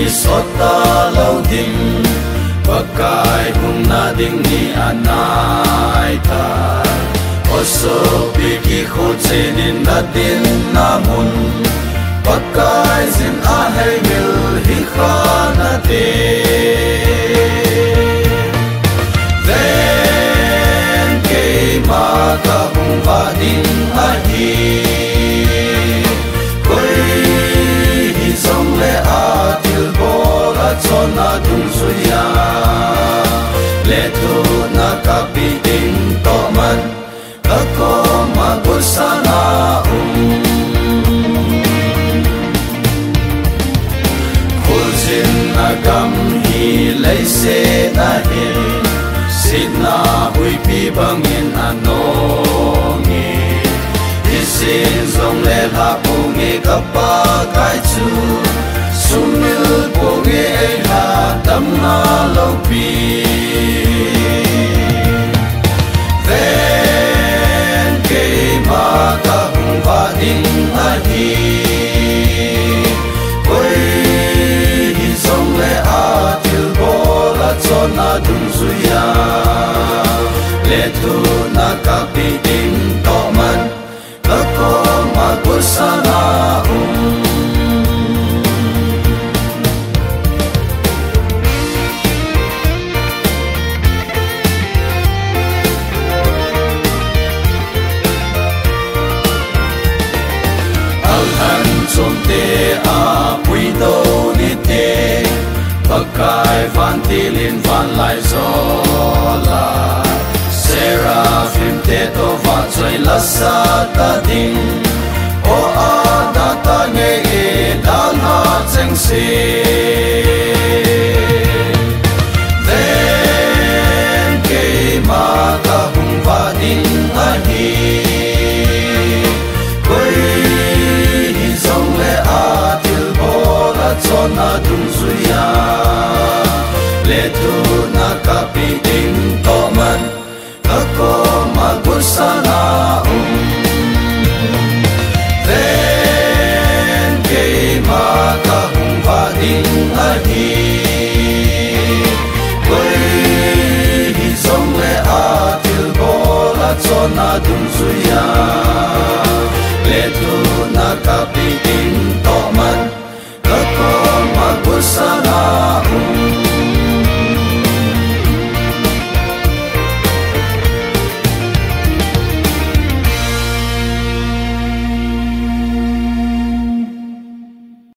sota lau ding pakai hung na ding ni anai ta oso piki khochenin na din na mun pakai zin a hai mil hi khana te ven ke ma ka hung va ding a hi na dung suya le tu na kapi ding to man kako magusana khulzin agam hi lei se na he sidna hui pi bangin anongi isin zong le la pungi kapa kai chu sumil poge ha tamna lopi ven ke ma ka hung va ding a hi koi hi song le a til bo la chona dung suya le tu na ka pi ding to man ka ko ma ko sana pakai van tilin van lai zola seraphim te to va choi la sa ta ding o a da ta nge e da na cheng se ven ke ma ka hung va ding a hi koi hi zong le a til bo la chona dung suya le tu na kapi ding to man kako magusana ven ke ma ka hung va ding a hi